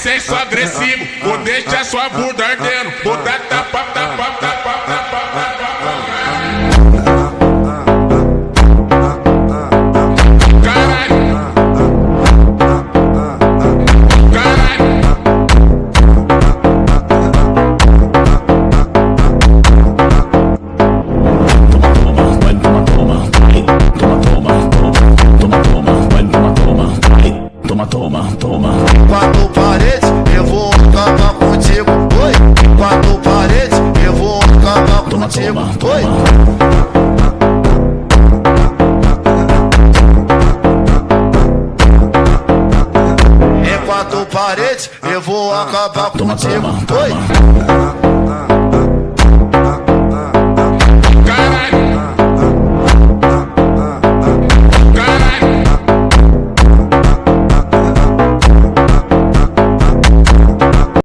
sexo agressivo, vou deixar sua bunda ardendo, vou dar tapa, tapa, tapa, tapa, tapa. Toma. Quatro paredes, eu vou acabar contigo. Oi. Quatro paredes, eu vou acabar contigo. Oi. Em quatro paredes, eu vou acabar contigo. Oi.